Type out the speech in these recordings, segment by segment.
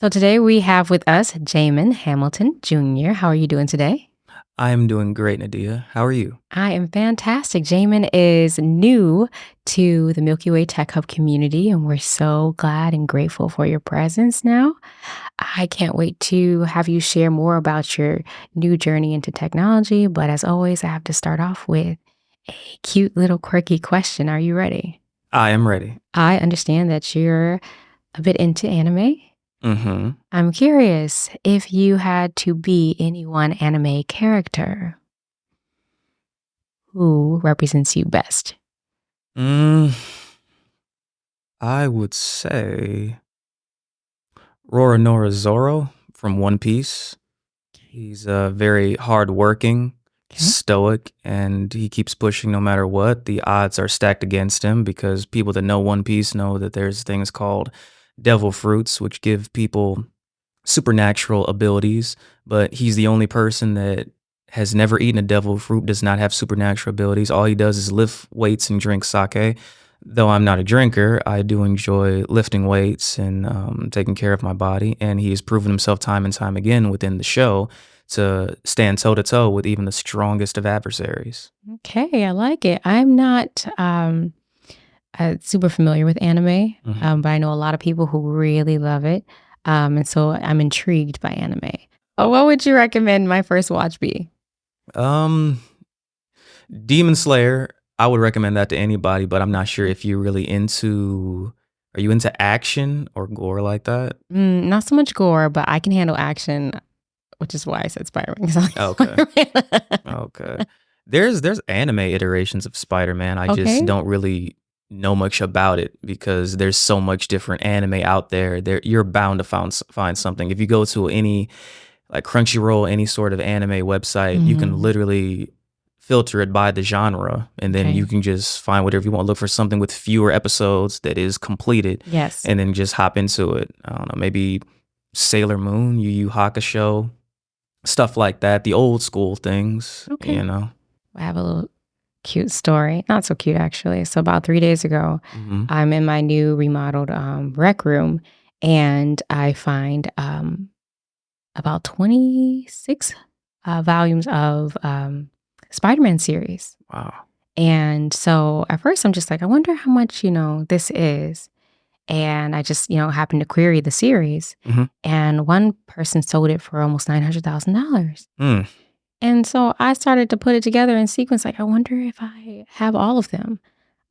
So today we have with us Jamon Hamilton Jr. How are you doing today? I am doing great, Nadiyah. How are you? I am fantastic. Jamon is new to the Milky Way Tech Hub community, and we're so glad and grateful for your presence now. I can't wait to have you share more about your new journey into technology. But as always, I have to start off with a cute little quirky question. Are you ready? I am ready. I understand that you're a bit into anime. Mm-hmm. I'm curious if you had to be any one anime character, who represents you best? Mm, I would say Roronoa Zoro from One Piece. He's very hardworking, Okay. stoic, and he keeps pushing no matter what. The odds are stacked against him because people that know One Piece know that there's things called devil fruits, which give people supernatural abilities, but he's the only person that has never eaten a devil fruit, does not have supernatural abilities. All he does is lift weights and drink sake. Though I'm not a drinker, I do enjoy lifting weights and taking care of my body. And he has proven himself time and time again within the show to stand toe to toe with even the strongest of adversaries. Okay, I like it. I'm not super familiar with anime, Mhm. but I know a lot of people who really love it. And so I'm intrigued by anime. What would you recommend my first watch be? Um, Demon Slayer, I would recommend that to anybody, but I'm not sure if you're really into. Are you into action or gore like that? Not so much gore, but I can handle action, which is why I said Spider-Man. 'Cause I like Okay. Spider-Man. Okay. There's anime iterations of Spider-Man. I just Okay. don't really know much about it because there's so much different anime out there. You're bound to find something. If you go to any like Crunchyroll, any sort of anime website, you can Mhm. literally filter it by the genre and then you Okay. can just find whatever you want. Look for something with fewer episodes that is completed Yes. and then just hop into it. I don't know, maybe Sailor Moon, Yu Yu Hakusho, stuff like that, the old school things, Okay. you know. I have a little cute story. Not so cute, actually. So about 3 days ago, Mhm. I'm in my new remodeled rec room, and I find about 26 volumes of Spider-Man series. Wow. And so at first, I'm just like, I wonder how much this is. And I just happened to query the series, Mhm. and one person sold it for almost $900,000. Mm. And so I started to put it together in sequence, like, I wonder if I have all of them.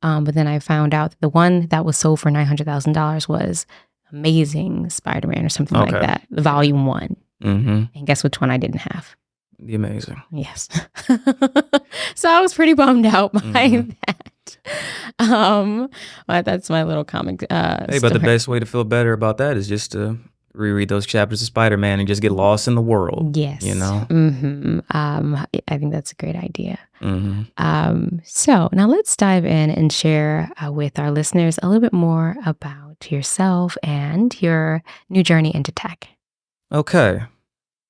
But then I found out that the one that was sold for $900,000 was Amazing Spider-Man or something like Okay. that, the volume one. Mhm. And guess which one I didn't have? The Amazing. Yes. So I was pretty bummed out by Mhm. that. But that's my little comic Hey, but the story. best way to feel better about that is just to reread those chapters of Spider-Man and just get lost in the world, you Yes. know? I think that's a great idea. Mhm. So now let's dive in and share with our listeners a little bit more about yourself and your new journey into tech. Okay.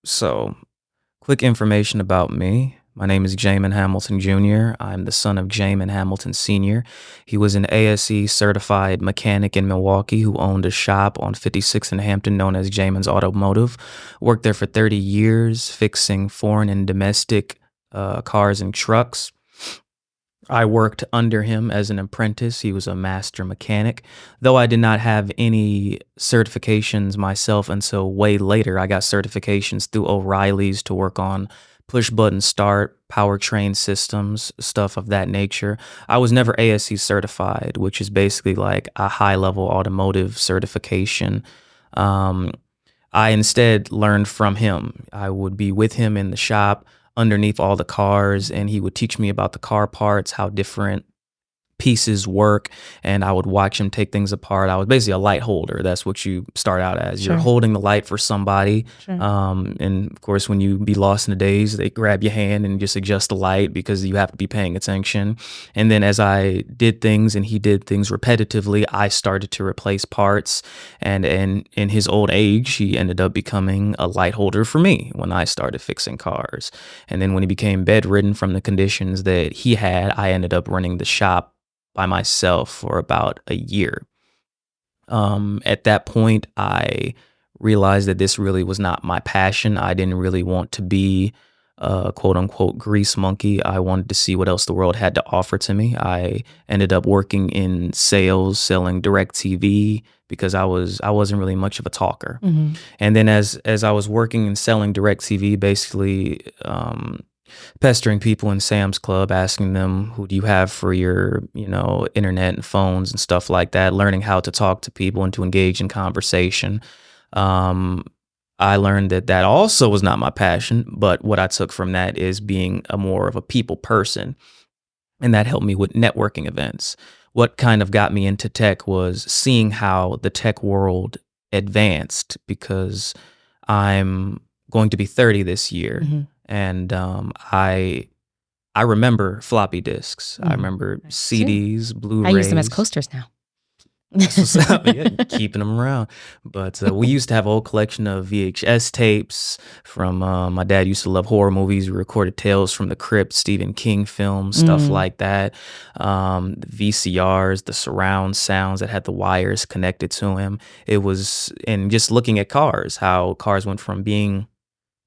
So, quick information about me. My name is Jamon Hamilton Jr. I'm the son of Jamon Hamilton Sr. He was an ASE certified mechanic in Milwaukee who owned a shop on 56th and Hampton known as Jamon's Automotive. Worked there for 30 years fixing foreign and domestic cars and trucks. I worked under him as an apprentice. He was a master mechanic. Though I did not have any certifications myself until way later, I got certifications through O'Reilly's to work on push button start, powertrain systems, stuff of that nature. I was never ASC certified, which is basically like a high level automotive certification. Um, I instead learned from him. I would be with him in the shop underneath all the cars, and he would teach me about the car parts, how different pieces work, and I would watch him take things apart. I was basically a light holder. That's what you start out as. You're Sure. holding the light for somebody. Sure. And of course, when you be lost in the days, they grab your hand and just adjust the light because you have to be paying attention. And then as I did things and he did things repetitively, I started to replace parts. And in his old age, he ended up becoming a light holder for me when I started fixing cars. And then when he became bedridden from the conditions that he had, I ended up running the shop by myself for about a year. At that point, I realized that this really was not my passion. I didn't really want to be a quote unquote grease monkey. I wanted to see what else the world had to offer to me. I ended up working in sales, selling direct TV because I wasn't really much of a talker. Mm-hmm. And then as I was working and selling direct TV, basically pestering people in Sam's Club, asking them, who do you have for your, internet and phones and stuff like that, learning how to talk to people and to engage in conversation. I learned that also was not my passion, but what I took from that is being more of a people person. And that helped me with networking events. What kind of got me into tech was seeing how the tech world advanced, because I'm going to be 30 this year. Mm-hmm. And I remember floppy disks. I remember CDs, Blu-rays. I use them as coasters now. That's what's up. Yeah, keeping them around. But we used to have a whole collection of VHS tapes from my dad used to love horror movies. We recorded Tales from the Crypt, Stephen King films, stuff like that. The VCRs, the surround sounds that had the wires connected to him. It was, and just looking at cars, how cars went from being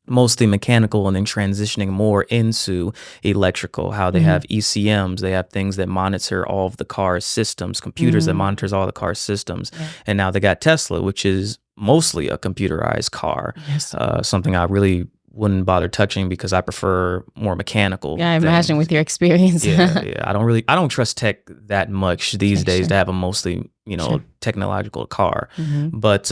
mostly mechanical and then transitioning more into electrical, how they have ECMs, they have things that monitor all of the car's systems, computers that monitors all the car's systems. Yeah. And now they got Tesla, which is mostly a computerized car. Yes. Something I really wouldn't bother touching because I prefer more mechanical. Yeah, I imagine with your experience. Yeah. I don't trust tech that much these days to have a mostly, technological car. But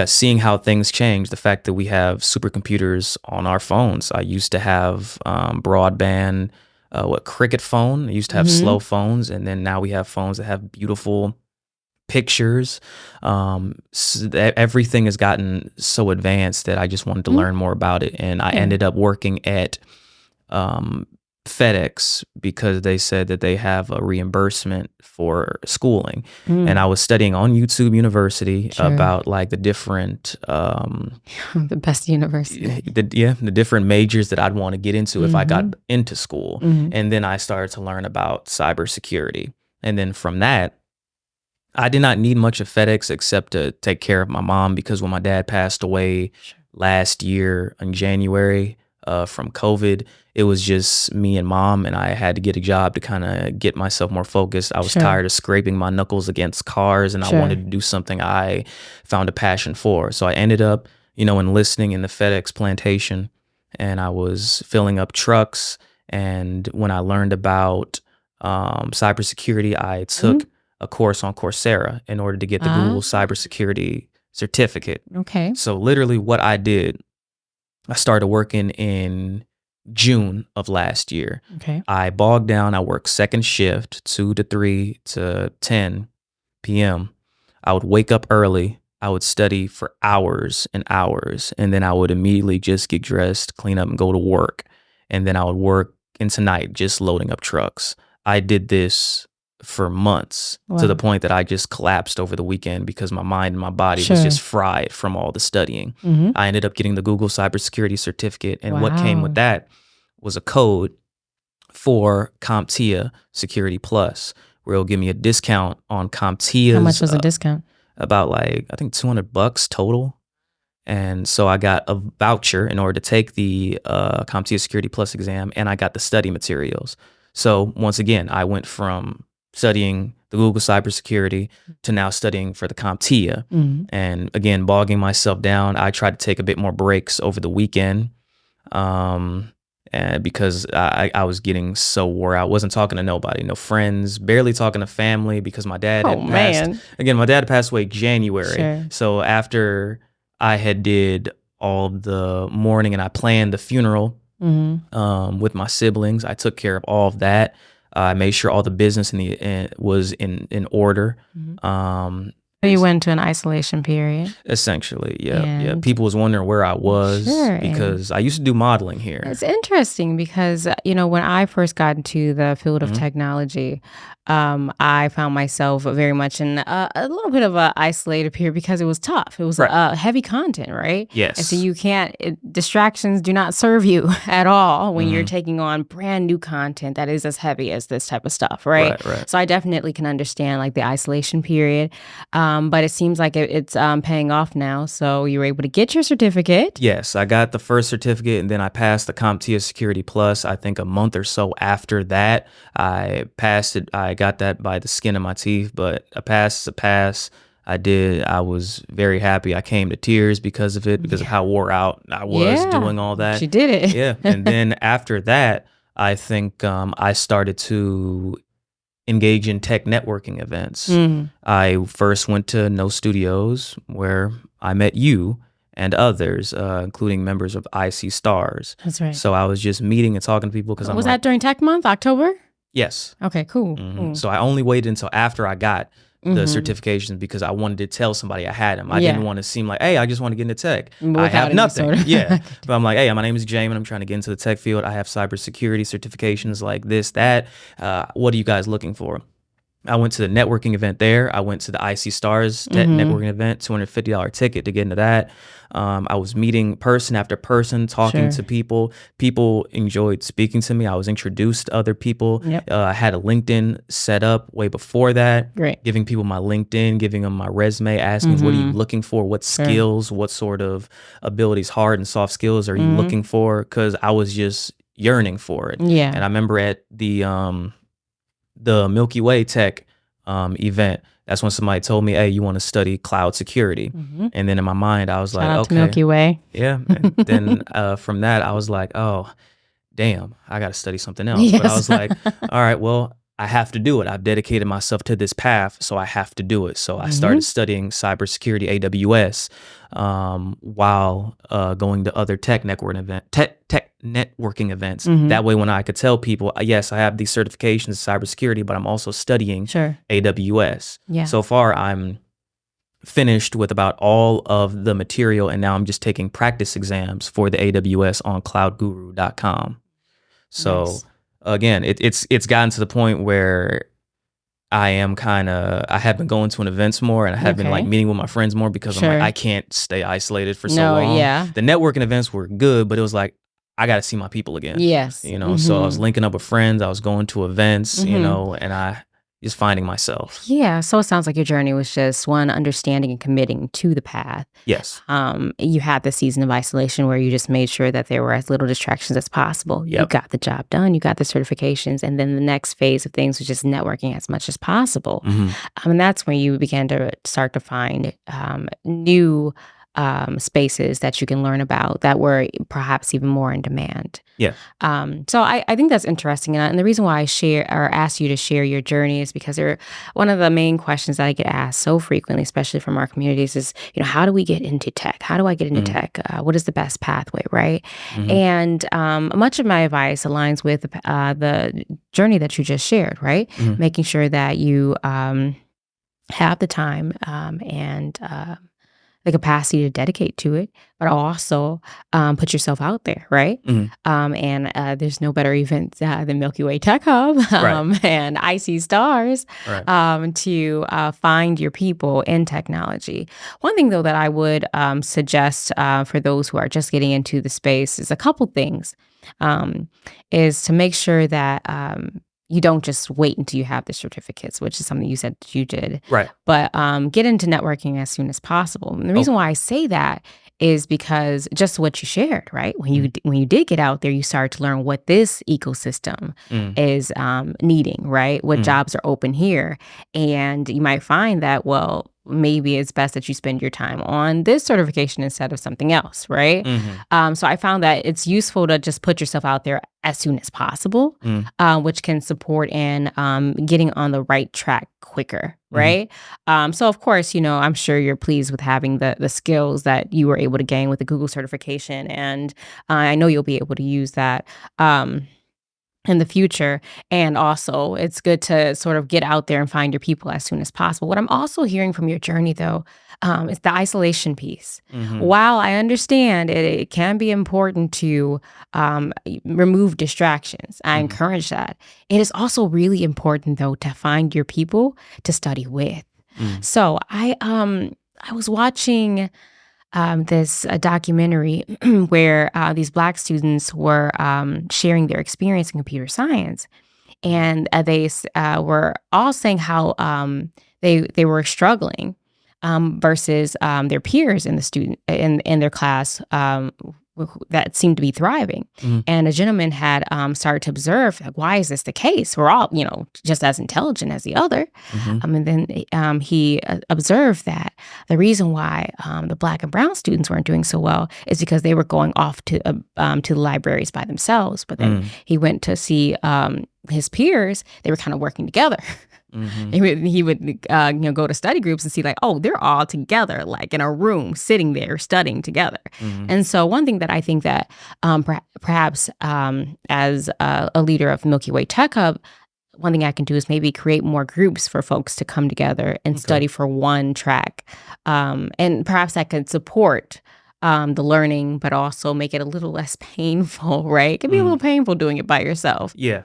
seeing how things change, the fact that we have supercomputers on our phones. I used to have broadband, cricket phone. I used to have slow phones, and then now we have phones that have beautiful pictures. So everything has gotten so advanced that I just wanted to learn more about it. And I ended up working at FedEx because they said that they have a reimbursement for schooling. And I was studying on YouTube University about like the different the best university. The different majors that I'd want to get into if I got into school. And then I started to learn about cybersecurity. And then from that, I did not need much of FedEx except to take care of my mom, because when my dad passed away last year in January from COVID, it was just me and mom, and I had to get a job to kind of get myself more focused. I was tired of scraping my knuckles against cars, and I wanted to do something I found a passion for. So I ended up, enlisting in the FedEx plantation, and I was filling up trucks. And when I learned about cybersecurity, I took a course on Coursera in order to get the Google cybersecurity certificate. Okay. So literally what I did, I started working in June of last year. Okay. I bogged down. I worked second shift, 2 to 3 to 10 p.m. I would wake up early. I would study for hours and hours, and then I would immediately just get dressed, clean up, and go to work. And then I would work into night just loading up trucks. I did this for months to the point that I just collapsed over the weekend because my mind and my body was just fried from all the studying. I ended up getting the Google cybersecurity certificate, and what came with that was a code for CompTIA Security Plus, where it'll give me a discount on CompTIA's. How much was the discount? About like, I think $200 total. And so I got a voucher in order to take the CompTIA Security Plus exam, and I got the study materials. So once again, I went from studying the Google cybersecurity to now studying for the CompTIA. And again, bogging myself down. I tried to take a bit more breaks over the weekend and because I was getting so wore out. Wasn't talking to nobody, no friends, barely talking to family because my dad had passed. Again, my dad passed away January. So after I had did all the mourning and I planned the funeral with my siblings, I took care of all of that. I made sure all the business was in order. So you went to an isolation period? Essentially, yeah. People was wondering where I was because I used to do modeling here. It's interesting because, when I first got into the field of technology, I found myself very much in a little bit of an isolated period because it was tough. It was heavy content, right? Yes. And so distractions do not serve you at all when you're taking on brand new content that is as heavy as this type of stuff, right? Right. So I definitely can understand like the isolation period. But it seems like it's paying off now. So you were able to get your certificate. Yes, I got the first certificate, and then I passed the CompTIA Security Plus. I think a month or so after that, I passed it. I got that by the skin of my teeth, but a pass is a pass. I was very happy. I came to tears because of it, because of how wore out I was doing all that. She did it. Yeah. And then after that, I think I started to engage in tech networking events. I first went to No Studios, where I met you and others, including members of IC Stars. That's right. So I was just meeting and talking to people because Was that during Tech Month, October? Yes. Okay, cool. So I only waited until after I got the certifications because I wanted to tell somebody I had them. I didn't want to seem like, hey, I just want to get into tech. I have nothing. But I'm like, hey, my name is Jamon. I'm trying to get into the tech field. I have cybersecurity certifications like this, that. What are you guys looking for? I went to the networking event there. I went to the IC Stars networking event, $250 ticket to get into that. I was meeting person after person, talking to people. People enjoyed speaking to me. I was introduced to other people. I had a LinkedIn set up way before that. Great. Giving people my LinkedIn, giving them my resume, asking what are you looking for? What skills, what sort of abilities, hard and soft skills are you looking for? Because I was just yearning for it. Yeah. And I remember at the Milky Way Tech event, that's when somebody told me, hey, you want to study cloud security. And then in my mind, I was Shout like, out okay. to Milky Way. Yeah. And then from that, I was like, oh, damn, I got to study something else. But I was like, all right, well, I have to do it. I've dedicated myself to this path, so I have to do it. So I started studying cybersecurity, AWS, while going to other tech networking events. That way, when I could tell people, yes, I have these certifications in cybersecurity, but I'm also studying AWS. Yeah. So far, I'm finished with about all of the material, and now I'm just taking practice exams for the AWS on cloudguru.com. So Nice. Again, it's gotten to the point where I have been going to events more, and I have been like meeting with my friends more because I'm like, I can't stay isolated for so long. The networking events were good, but it was like, I got to see my people again. Yes. So I was linking up with friends. I was going to events, and I just finding myself. Yeah. So it sounds like your journey was just one, understanding and committing to the path. Yes. You had the season of isolation where you just made sure that there were as little distractions as possible. You got the job done. You got the certifications. And then the next phase of things was just networking as much as possible. And that's when you began to start to find new spaces that you can learn about that were perhaps even more in demand. Yeah. So I think that's interesting. And the reason why I share or ask you to share your journey is because one of the main questions that I get asked so frequently, especially from our communities, is, how do we get into tech? How do I get into tech? What is the best pathway, right? And much of my advice aligns with the journey that you just shared, right? Making sure that you have the time and the capacity to dedicate to it, but also put yourself out there, right? And there's no better event than Milky Way Tech Hub and IC Stars to find your people in technology. One thing, though, that I would suggest for those who are just getting into the space is a couple things, is to make sure that you don't just wait until you have the certificates, which is something you said that you did. Right. But get into networking as soon as possible. And the reason why I say that is because just what you shared, right? When you did get out there, you started to learn what this ecosystem is needing, right? What jobs are open here. And you might find that, well, maybe it's best that you spend your time on this certification instead of something else, right? So I found that it's useful to just put yourself out there as soon as possible, which can support in getting on the right track quicker, right? So of course, I'm sure you're pleased with having the skills that you were able to gain with the Google certification, and I know you'll be able to use that in the future. And also, it's good to sort of get out there and find your people as soon as possible. What I'm also hearing from your journey, though, is the isolation piece. While I understand it can be important to remove distractions, I encourage that. It is also really important, though, to find your people to study with. So I was watching this documentary where these Black students were sharing their experience in computer science. And they were all saying how they were struggling versus their peers in the student in their class that seemed to be thriving. Mhm. And a gentleman had started to observe, like, why is this the case? We're all, just as intelligent as the other. Mhm. And then he observed that the reason why the Black and brown students weren't doing so well is because they were going off to the libraries by themselves. But then he went to see his peers; they were kind of working together. Mhm. He would go to study groups and see, like, oh, they're all together, like in a room, sitting there studying together. Mhm. And so one thing that I think that perhaps as a leader of Milky Way Tech Hub, one thing I can do is maybe create more groups for folks to come together and Okay. study for one track. And perhaps that could support the learning, but also make it a little less painful, right? It can be a little painful doing it by yourself. Yeah.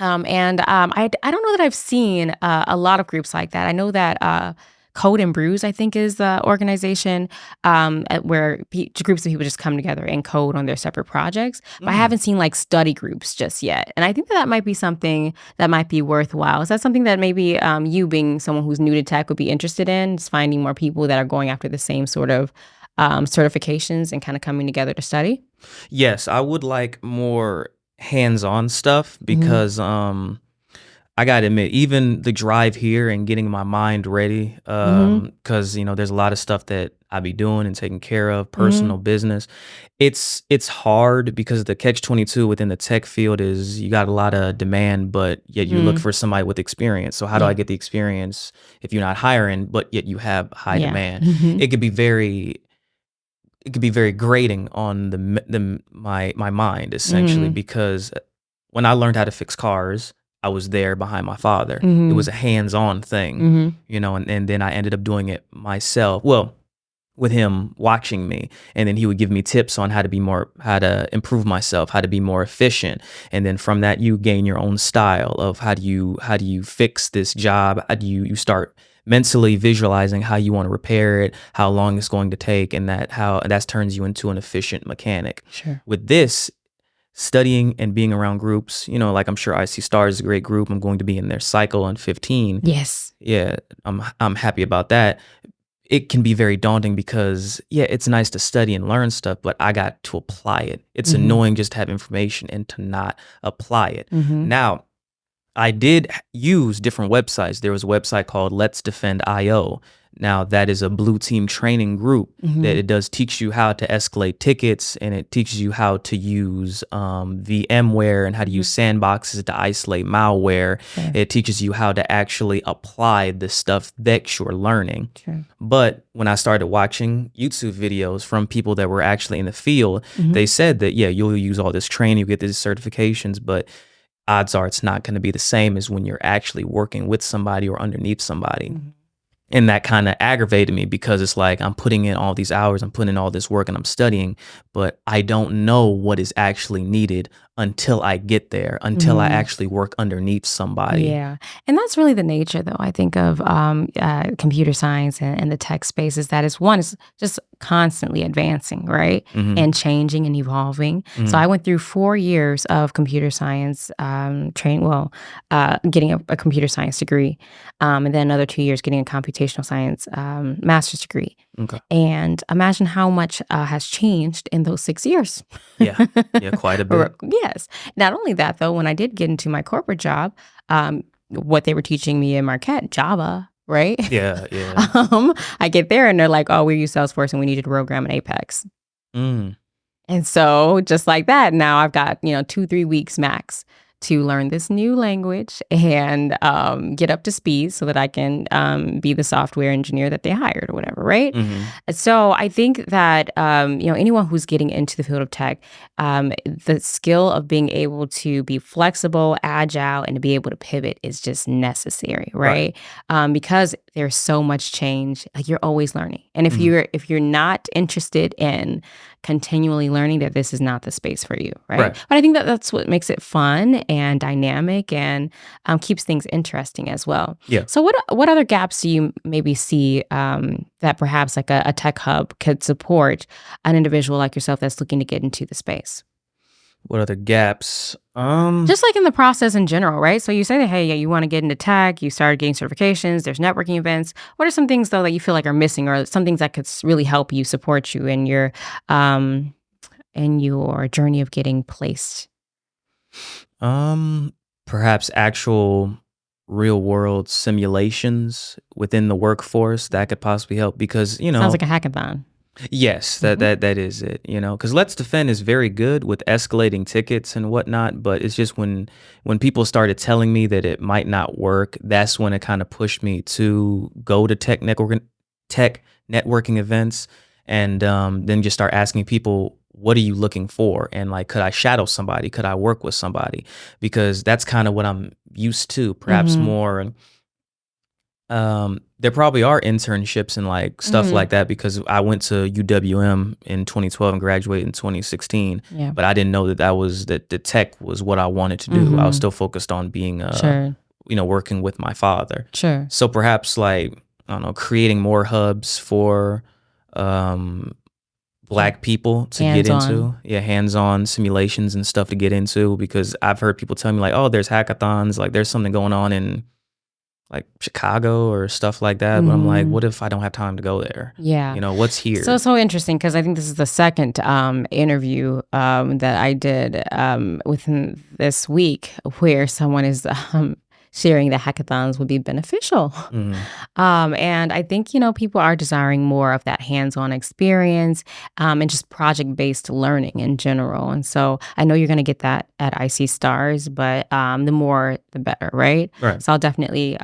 I don't know that I've seen a lot of groups like that. I know that Code and Brews, I think, is the organization where groups of people just come together and code on their separate projects. But I haven't seen like study groups just yet. And I think that might be something that might be worthwhile. Is that something that maybe you, being someone who's new to tech, would be interested in? Just finding more people that are going after the same sort of certifications and kind of coming together to study? Yes, I would like more hands-on stuff because I gotta admit, even the drive here and getting my mind ready, because there's a lot of stuff that I be doing and taking care of, personal business. It's hard because the catch-22 within the tech field is you got a lot of demand, but yet you look for somebody with experience. So how do I get the experience if you're not hiring, but yet you have high demand? It could be very grating on my mind, essentially, because when I learned how to fix cars, I was there behind my father. It was a hands-on thing, and then I ended up doing it myself. Well, with him watching me, and then he would give me tips on how to improve myself, how to be more efficient. And then from that, you gain your own style of how do you fix this job? How do you start mentally visualizing how you want to repair it, how long it's going to take, and that turns you into an efficient mechanic. Sure. With this, studying and being around groups, like I'm sure IC Star is a great group. I'm going to be in their cycle on 15. Yes. Yeah, I'm happy about that. It can be very daunting because, it's nice to study and learn stuff, but I got to apply it. It's annoying just to have information and to not apply it. Now, I did use different websites. There was a website called Let's Defend IO. Now, that is a blue team training group that it does teach you how to escalate tickets, and it teaches you how to use VMware and how to use sandboxes to isolate malware. Sure. It teaches you how to actually apply the stuff that you're learning. Sure. But when I started watching YouTube videos from people that were actually in the field, they said that, you'll use all this training, you get these certifications, but odds are it's not going to be the same as when you're actually working with somebody or underneath somebody. And that kind of aggravated me because it's like I'm putting in all these hours, I'm putting in all this work, and I'm studying, but I don't know what is actually needed until I get there, until I actually work underneath somebody. Yeah. And that's really the nature, though, I think, of computer science and the tech space, is that it's just constantly advancing, right? And changing and evolving. So I went through 4 years of computer science training, getting a computer science degree, and then another 2 years getting a computational science master's degree. Okay. And imagine how much has changed in those 6 years. Yeah, quite a bit. Yes. Not only that, though, when I did get into my corporate job, what they were teaching me in Marquette, Java, right? Yeah. I get there and they're like, oh, we use Salesforce and we need you to program in Apex. Mm. And so just like that, now I've got, 2-3 weeks max to learn this new language and get up to speed so that I can be the software engineer that they hired or whatever, right? So I think that, anyone who's getting into the field of tech, the skill of being able to be flexible, agile, and to be able to pivot is just necessary, right? Because there's so much change, like you're always learning. And if you're not interested in continually learning, that this is not the space for you, right? But I think that that's what makes it fun and dynamic and keeps things interesting as well. Yeah. So what other gaps do you maybe see that perhaps like a tech hub could support an individual like yourself that's looking to get into the space? What other gaps? Just like in the process in general, right? So you say that, hey, yeah, you want to get into tech, you started getting certifications, there's networking events. What are some things though that you feel like are missing, or some things that could really help you support you um in your journey of getting placed? Um, Perhaps actual real world simulations within the workforce that could possibly help because, Sounds like a hackathon. yes, that Hmm. that is it, because Let's Defend is very good with escalating tickets and whatnot, but it's just when people started telling me that it might not work, that's when it kind of pushed me to go to tech networking events, and then just start asking people, what are you looking for? And like, could I shadow somebody? Could I work with somebody? Because that's kind of what I'm used to, perhaps Hmm. more. There probably are internships and like stuff Hmm. like that because I went to UWM in 2012 and graduated in 2016. Yeah. But I didn't know that the tech was what I wanted to do. I was Hmm. still focused on being, Sure. working with my father. Sure. So perhaps like, I don't know, creating more hubs for um, Like Black people to get hands on. into. Yeah, hands-on simulations and stuff to get into because I've heard people tell me like, oh, there's hackathons, like there's something going on in like Chicago or stuff like that. But I'm like, Hmm. what if I don't have time to go there? Yeah. What's So here? so interesting because I think this is the second interview that I did within this week where someone is sharing that hackathons would be beneficial. Hmm. And I think, people are desiring more of that hands-on experience and just project-based learning in general. And so I know you're going to get that at IC Stars, but the more, the better, right? Right. So I'll definitely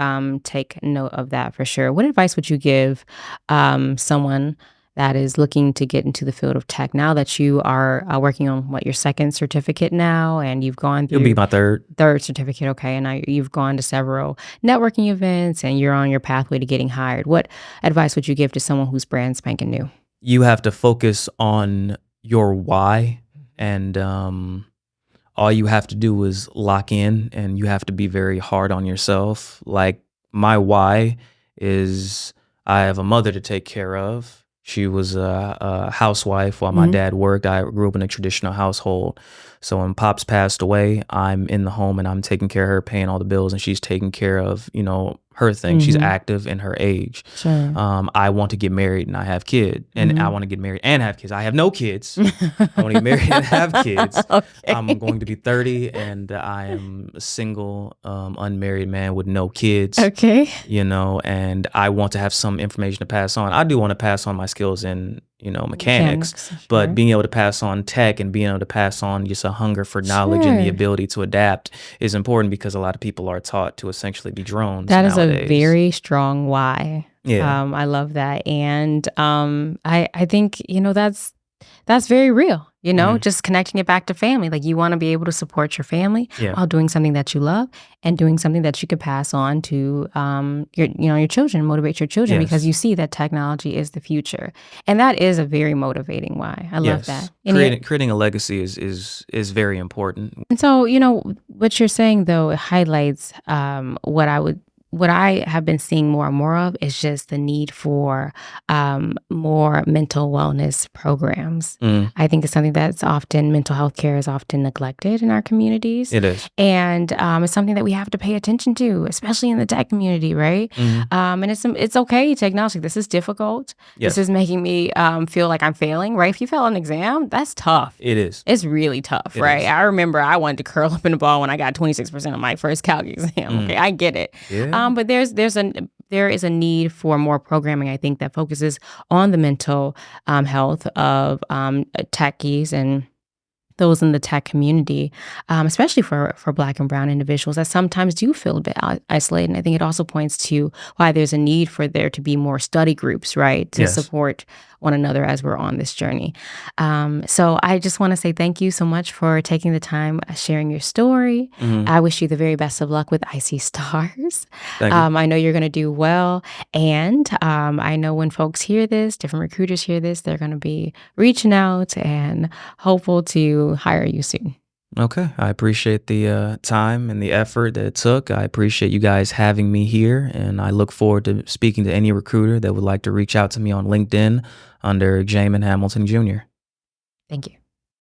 take note of that for sure. What advice would you give someone that is looking to get into the field of tech now that you are working on your second certificate now and you've gone It'll be through my third. third certificate, okay, and now you've gone to several networking events and you're on your pathway to getting hired. What advice would you give to someone who's brand spanking new? You have to focus on your why, and all you have to do is lock in, and you have to be very hard on yourself. Like my why is I have a mother to take care of. She was a housewife while my Mhm. dad worked. I grew up in a traditional household. So when Pops passed away, I'm in the home and I'm taking care of her, paying all the bills, and she's taking care of, her thing. She's Mhm. active in her age. Sure. I want to get married and I have kids, and I Mhm. want to get married and have kids. I have no kids. I want to get married and have kids. I'm Okay. going to be 30 and I am a single, unmarried man with no kids, Okay. and I want to have some information to pass on. I do want to pass on my skills in, mechanics, Mechanics, but sure. being able to pass on tech and being able to pass on just a hunger for knowledge and the Sure. ability to adapt is important because a lot of people are taught to essentially be drones That is a nowadays. very strong why. Yeah. I love that, and I think that's very real. Hmm. Just connecting it back to family. Like you want to be able to support your family Yeah. while doing something that you love and doing something that you could pass on to your children, motivate your children because Yes. you see that technology is the future, and that is a very motivating why. I love Yes. that. Creating a legacy is very important. And so, what you're saying though, it highlights what I have been seeing more and more of is just the need for more mental wellness programs. Mm, I think it's something that's often mental health care is often neglected in our communities, it is. and it's something that we have to pay attention to, especially in the tech community, right? Mhm. And it's okay to acknowledge like, this is difficult. This Yes, is making me feel like I'm failing, right? If you fail an exam, that's tough. it is. It's really tough, It right? is. I remember I wanted to curl up in a ball when I got 26% on my first calc exam. Mm. Okay, I get it. Yeah. But there is a need for more programming, I think, that focuses on the mental health of techies and those in the tech community, especially for Black and Brown individuals that sometimes do feel a bit isolated. And I think it also points to why there's a need for there to be more study groups, right, to Yes. support one another as we're on this journey. So I just want to say thank you so much for taking the time sharing your story. Mhm. I wish you the very best of luck with IC Stars. Thank you. I know you're going to do well. And I know when folks hear this, different recruiters hear this, they're going to be reaching out and hopeful to hire you soon. Okay. I appreciate the time and the effort that it took. I appreciate you guys having me here, and I look forward to speaking to any recruiter that would like to reach out to me on LinkedIn under Jamon Hamilton Jr. Thank you.